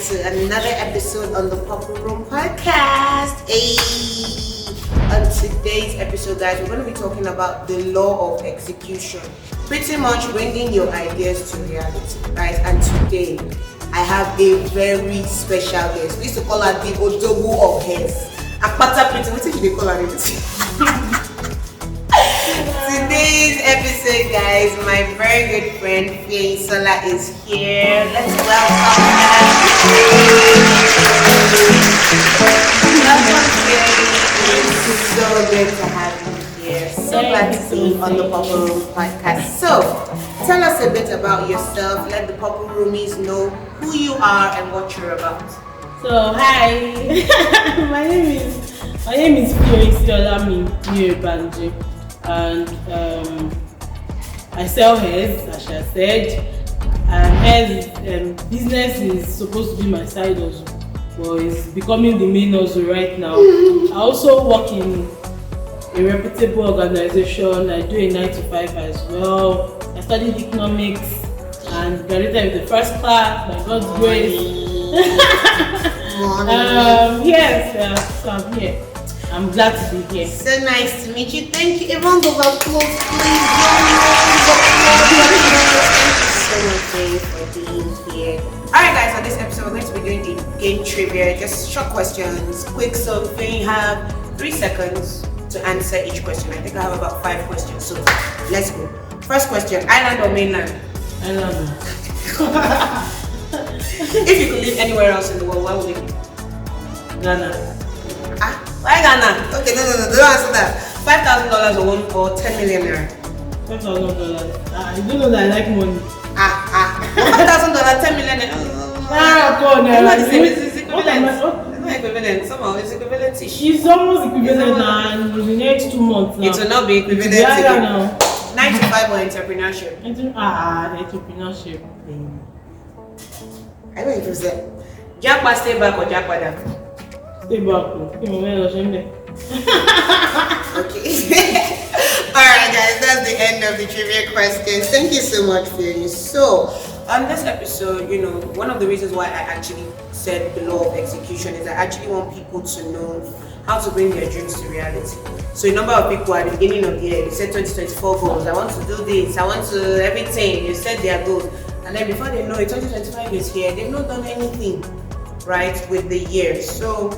to another episode on the Purple Room podcast. Hey. On today's episode, guys, we're going to be talking about the law of execution. Pretty much bringing your ideas to reality, right? And today, I have a very special guest. We used to call her the Odogu of Hairs. Akpata Pretty, what did you call her? Today's episode, guys, my very good friend Fioyinsola is here. Let's welcome her. Welcome, Fioyi. It's so good to have you here. So glad to see you on the Purple Room podcast. So, tell us a bit about yourself. Let the Purple Roomies know who you are and what you're about. So, hi. my name is Fioyinsola Niyi-Oyebanji. And I sell hairs, as I said. Hairs business is supposed to be my side also, but it's becoming the main also right now. I also work in a reputable organization. I do a 9 to 5 as well. I studied economics and graduated with the first class by God's grace. Yes, so I'm here. I'm glad to be here. So nice to meet you. Thank you. A round of applause, please. Thank you so much for being here. Alright guys, on this episode we're going to be doing the game trivia. Just short questions, quick. So you have 3 seconds to answer each question. I think I have about 5 questions. So let's go. First question, island or mainland? Island. If you could live anywhere else in the world, where would it be? Ghana. Why Ghana? Okay, no, don't answer that. $5,000 or 10 million naira? $5,000. I don't know that I like money. $5,000, 10 million naira. It's not the same, it's equivalent. It's not equivalent, somehow it's equivalent-ish. It's almost equivalent now in the next 2 months now. It will not be equivalent to 9 to 5 or entrepreneurship. Entrepreneurship. I know it was that. Jackpot stay back or jackpot down? Stay back. Okay. Alright guys, that's the end of the trivia questions. Thank you so much, Fioyi. So, on this episode, one of the reasons why I actually said the law of execution is I actually want people to know how to bring their dreams to reality. So a number of people at the beginning of the year, they said 2024 goals. I want to do this, I want to everything. You said their goals. And then before they know it, 2025 is here. They've not done anything, right, with the year. So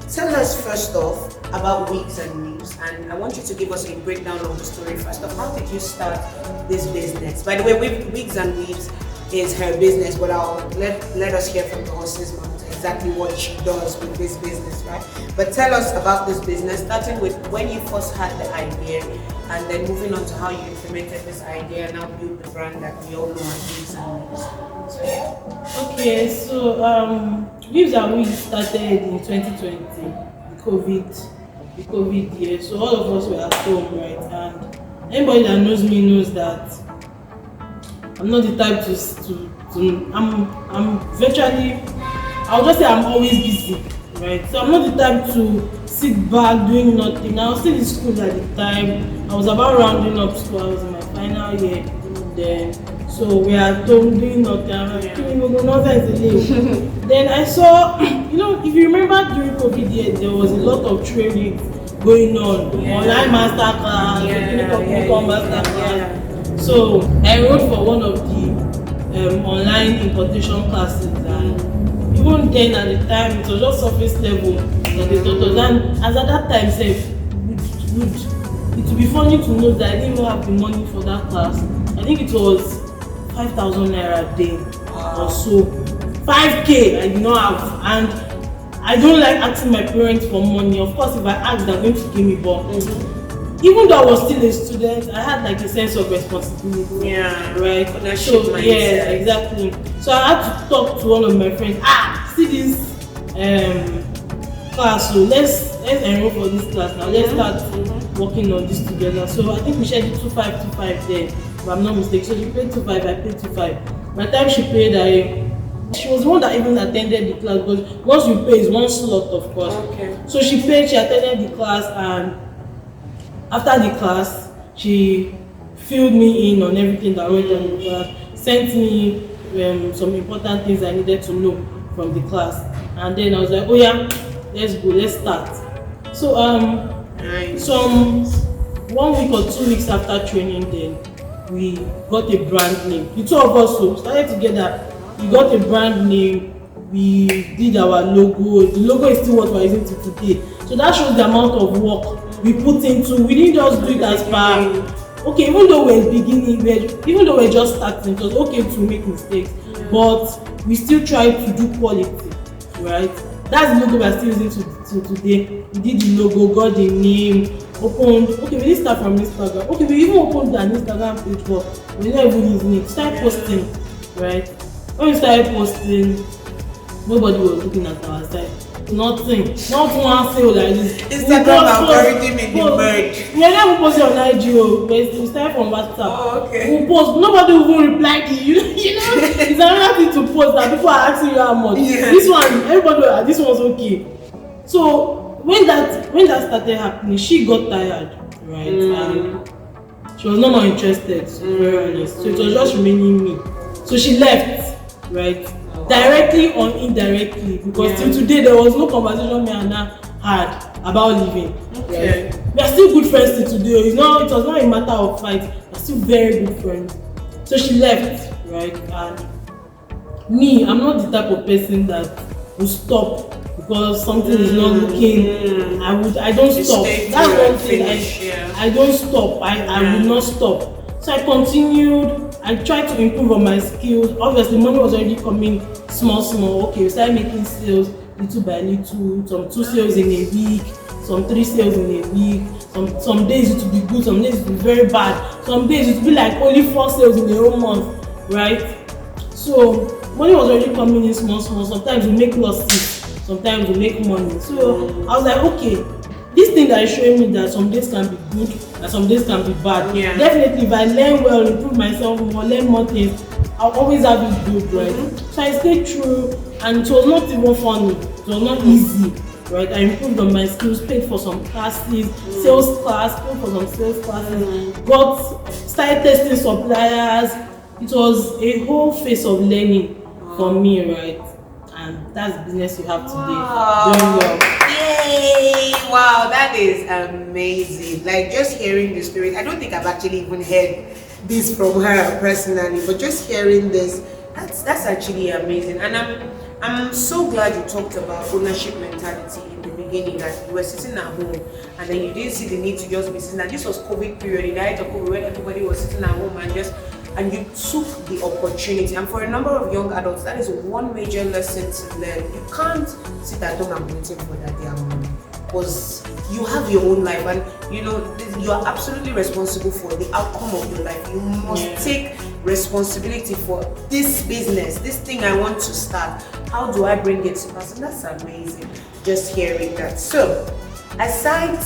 tell us first off about Wigs and Weaves, and I want you to give us a breakdown of the story first off. How did you start this business? By the way, Wigs and Weaves is her business, but I'll let us hear from the horse's mouth exactly what she does with this business, right? But tell us about this business, starting with when you first had the idea, and then moving on to how you implemented this idea and now build the brand that we all know as Wigs and Weaves. So yeah. Okay, so Weaves and Wigs started in 2020, the COVID year. So all of us were at home, right? And anybody that knows me knows that I'm not the type I'm virtually, I'll just say I'm always busy, right? So I'm not the type to sit back doing nothing. I was still in school at the time. I was about rounding up school. I was in my final year then. So we are at home doing nothing. I'm like, Then I saw, if you remember during COVID year, there was a lot of training going on. Online masterclass, masterclass. So I enrolled for one of the online importation classes, and even then at the time it was just surface level that they taught us. And as at that time, it would be funny to know that I didn't even have the money for that class. I think it was 5,000 naira a day or so. 5K I did not have, and I don't like asking my parents for money. Of course, if I ask, they're going to give me, but even though I was still a student, I had like a sense of responsibility. Yeah, right. So yeah, exactly. So I had to talk to one of my friends. See this class, so let's enroll for this class now. Let's start working on this together. So I think we shared 2,525 then, if I'm not mistaken. So she paid 2,500, I paid 2,500. By the time she paid, she was the one that even attended the class, because once you pay is one slot, of course. Okay. So she paid, she attended the class, and after the class, she filled me in on everything that went on in the class, sent me some important things I needed to know from the class. And then I was like, oh yeah, let's go, let's start. So Nice. some 1 week or 2 weeks after training, then we got a brand name. The two of us so started together. We got a brand name. We did our logo. The logo is still what we're using to today. So that shows the amount of work we put into. We didn't just do it as far. Okay, even though we're beginning, even though we're just starting, it was okay to make mistakes, but we still try to do quality, right? That's the logo we're still using to today. We did the logo, got the name, opened. Okay, we didn't start from Instagram. Okay, we even opened an Instagram page, but we're not even using it. Started posting, right? When we started posting, nobody was looking at our side. Nothing. Not one sale like this. Instagram algorithm in the merge. We are not posting on IG. We started from WhatsApp. Oh, okay. We post. Nobody even replied to you. You know, it's another thing to post that people are asking you how much. Yeah. This one, everybody, this one's okay. So when that started happening, she got tired, right? And she was no more interested, to be very honest. So it was just remaining me. So she left, right? Directly or indirectly, because till today there was no conversation me and her had about leaving. Okay. Right? We are still good friends till today. It was not a matter of fight. We're still very good friends. So she left, right? And me, I'm not the type of person that will stop because something is not looking. I don't stop. That's one thing. I don't stop. I will not stop. So I continued. I tried to improve on my skills. Obviously, money was already coming small. Okay, we started making sales little by little. Some 2 sales in a week, some 3 sales in a week. Some days it would be good, some days it would be very bad. Some days it would be like only 4 sales in a whole month, right? So money was already coming in small. Sometimes we make losses, sometimes we make money. So I was like, okay, this thing that is showing me that some days can be good and some days can be bad. Yeah. Definitely, if I learn well, improve myself more, learn more things, I'll always have it good, right? So I stayed true, and it was not even funny. It was not easy, right? I improved on my skills, paid for some classes, sales class, paid for some sales classes, started testing suppliers. It was a whole phase of learning for me, right? And that's the business you have today. Doing well. Yay! Wow, that is amazing. Like just hearing the story, I don't think I've actually even heard this from her personally, but just hearing this, that's actually amazing. And I'm so glad you talked about ownership mentality in the beginning, that you were sitting at home and then you didn't see the need to just be sitting. And this was COVID period, in the height of COVID, when everybody was sitting at home and you took the opportunity. And for a number of young adults, that is one major lesson to learn. You can't sit at home and waiting for that day money, because you have your own life, and you are absolutely responsible for the outcome of your life. You must take responsibility for this business, this thing I want to start. How do I bring it to pass? And that's amazing, just hearing that. So aside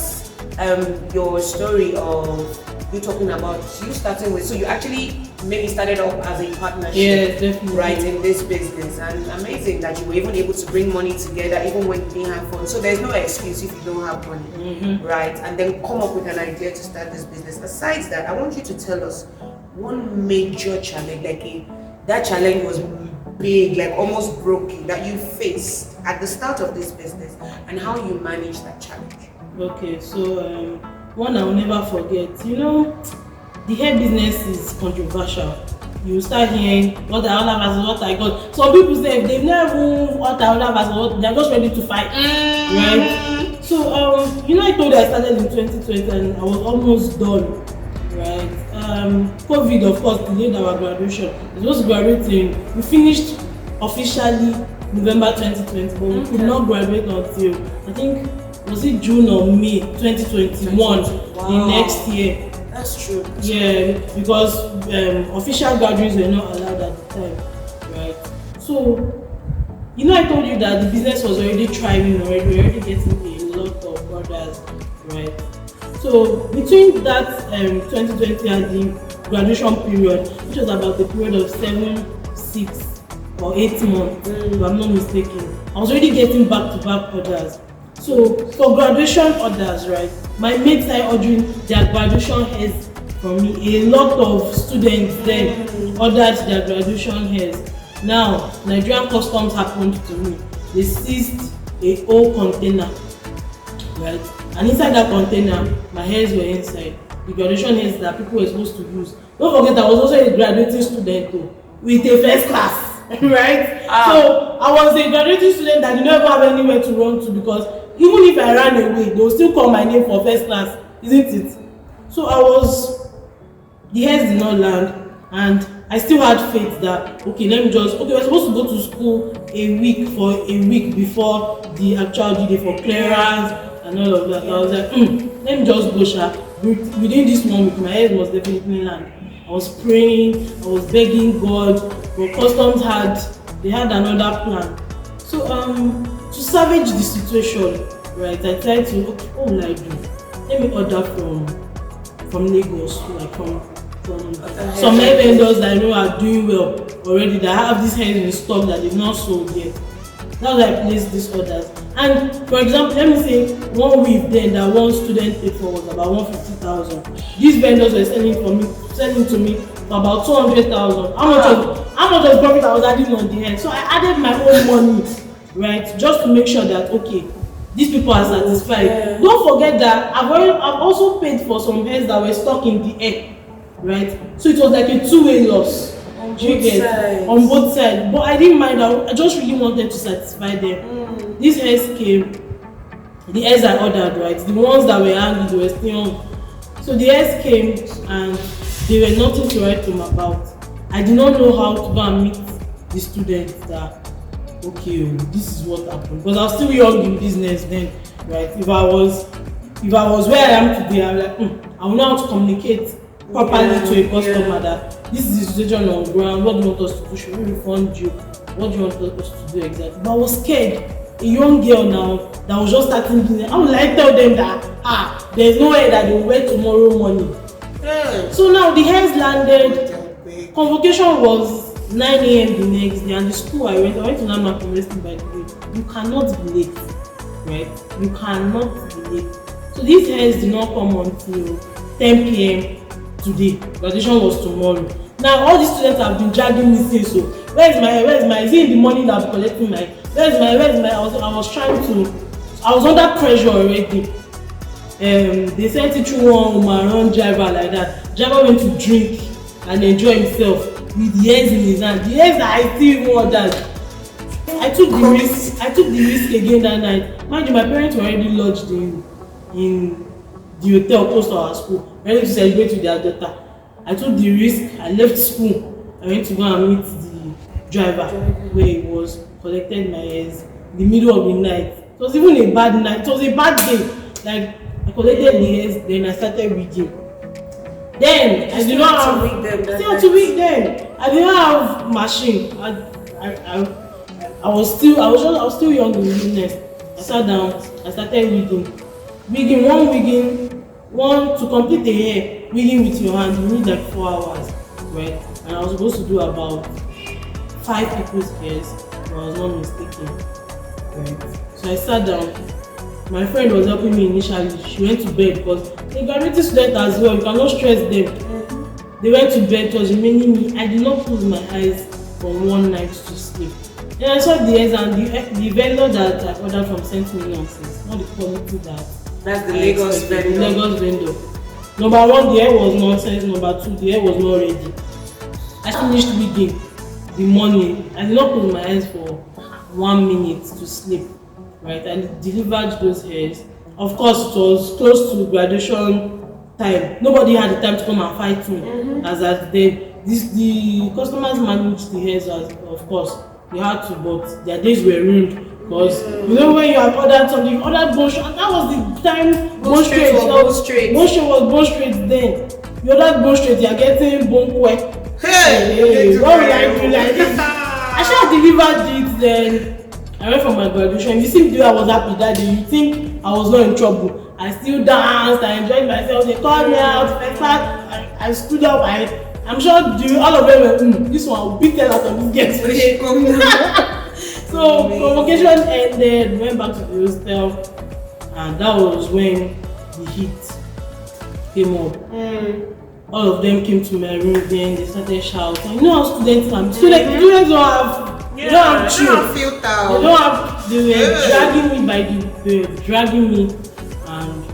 your story of you talking about you starting with, so you actually maybe started off as a partnership, definitely, right, in this business, and amazing that you were even able to bring money together even when you didn't have fun. So there's no excuse if you don't have money, right? And then come up with an idea to start this business. Aside that, I want you to tell us one major challenge, that challenge was big, like almost broke you, that you faced at the start of this business, and how you managed that challenge. Okay, so one I will never forget. The hair business is controversial. You start hearing what I order versus what I got. Some people say if they've never what I order versus what, they're just ready to fight, right? So I told you I started in 2020 and I was almost done, right? COVID, of course, delayed our graduation. We were supposed to graduate we finished officially November 2020, but we could not graduate until I think, was it June or May 2021, wow, the next year. That's true. Yeah, because official gatherings were not allowed at the time, right? So, I told you that the business was already thriving, we were already getting a lot of orders, right? So, between that 2020 and the graduation period, which was about the period of 7, 6 or 8 months, if I'm not mistaken, I was already getting back-to-back orders. So for graduation orders, right, my mates are ordering their graduation hairs from me. A lot of students then ordered their graduation hairs. Now, Nigerian customs happened to me. They seized a whole container, right? And inside that container, my hairs were inside. The graduation hairs that people were supposed to use. Don't forget, I was also a graduating student too, with a first class, right? So I was a graduating student that did not ever have anywhere to run to, because even if I ran away, they will still call my name for first class, isn't it? So the hairs did not land, and I still had faith that we're supposed to go to school a week before the actual due day for clearance and all of that. I was like, let me just go sharp. Within this 1 week, my hair must definitely land. I was praying, I was begging God, but customs had another plan. So to salvage the situation, right, I tried to, what will I do? Let me order from Lagos, like from some hair vendors that I know are doing well already, that have these hairs in stock that they've not sold yet. That's why I placed these orders. And for example, let me say one weave then that one student paid for was about 150,000. These vendors were selling to me for about 200,000. How much of profit I was adding on the hair? So I added my own money, right, just to make sure that these people are satisfied. Yeah. Don't forget that I've also paid for some hairs that were stuck in the air. Right, so it was like a two-way loss on both sides. But I didn't mind. I just really wanted to satisfy them. These hairs came, the hairs I ordered, right, the ones that were angry, they were still young. So the hairs came and they were nothing to write home about. I did not know how to go and meet the students that this is what happened, because I was still young in business then, right? If I was where I am today, I'm like I will know how to communicate properly to a customer that this is the situation on ground. What do you want us to do? Should we refund you? What do you want us to do exactly? But I was scared. A young girl now that was just starting business, how will I tell them that there's no way that they will wear tomorrow morning? So now the hairs landed. Convocation was 9 a.m. the next day, and the school I went to Landmark University, by the way. You cannot be late, right? You cannot be late. So these hairs did not come until 10 p.m. today. Graduation was tomorrow. Now all these students have been dragging me since. So where's my is it in the morning that I'm collecting my where's my I was under pressure already. They sent it through one Umaran driver like that. Driver went to drink and enjoy himself with the hairs in his hand. The hairs that I still ordered. I took the risk again that night. Mind you, my parents were already lodged in the hotel close to our school, ready to celebrate with their daughter. I took the risk. I left school. I went to go and meet the driver where he was, collected my hairs in the middle of the night. It was even a bad night. It was a bad day. Like, I collected the hairs, then I started wigging. Then I did not have to wig them. I did not have machine. I was still young in business. I sat down. I started wigging. One to complete the hair, wigging with your hand, you need like 4 hours, right? And I was supposed to do about 5 people's hairs, if I was not mistaken, right? So I sat down. My friend was helping me initially. She went to bed because they graduated students as well. You cannot stress them. They went to bed. It was remaining me. I did not close my eyes for one night to sleep. Then I saw the hairs, and the vendor that I ordered from sent me nonsense. Not the quality that's the Lagos vendor. The Lagos vendor. Number 1, the hair was nonsense. Number 2, the hair was not ready. I finished wigging the morning. I did not close my eyes for 1 minute to sleep. Right, I delivered those hairs. Of course, it was close to graduation time. Nobody had the time to come and fight me. As at then, the customers managed the hairs, as of course they had to, but their days were ruined. Because you know, when you have ordered something, you ordered bone straight, and that was the time bone straight was bone straight then. You ordered bone straight, you are getting bone quick. Hey, what will I do like this? I should have delivered it then. I went for my graduation. If you see the way I was happy that day, you think I was not in trouble. I still danced, I enjoyed myself. They called me out, I stood up. I'm sure all of them were, this one will beat them out of this gate. So convocation ended, went back to the hostel, and that was when the heat came up. all of them came to my room. Then they started shouting. You know how students can. Students don't have. They don't have chill. Filter. They don't have. They were dragging me they were dragging me, and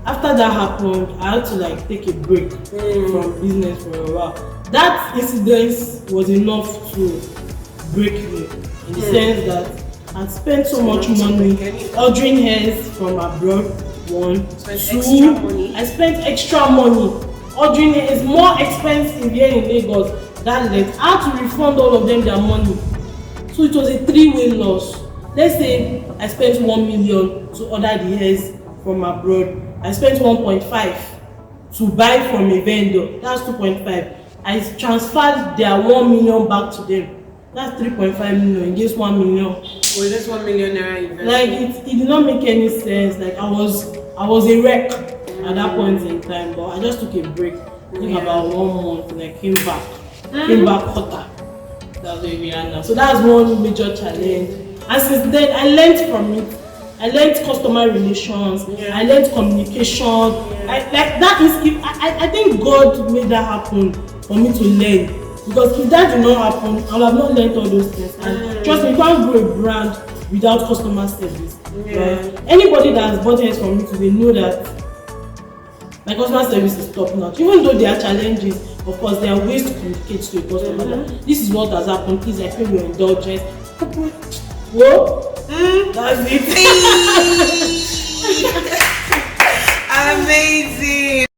after that happened, I had to like take a break from business for a while. That incident was enough to break me in the sense that I spent so much money ordering hairs from abroad. One, two, I spent extra money ordering hairs, more expensive here in Lagos. That led, I had to refund all of them their money. So it was a three-way loss. Let's say I spent 1 million to order the hairs from abroad. I spent 1.5 to buy from a vendor. That's 2.5. I transferred their 1 million back to them. That's 3.5 million against 1 million. Well, that's 1 million naira investment. Like it did not make any sense. Like I was a wreck at that point in time, but I just took a break. I think about 1 month and I came back hotter. That's where we are now. So that's one major challenge. And since then I learned from it. I learned customer relations. I learned communication. I think God made that happen for me to learn. Because if that did not happen, I would have not learned all those things. And trust me, you can't grow a brand without customer service. Right? Anybody that has bought hairs from me today know that my customer service is top notch. Even though there are challenges, of course, there are ways to communicate to a customer. That this is what has happened. Please, I pay your indulgence. Whoa, that's it. Amazing.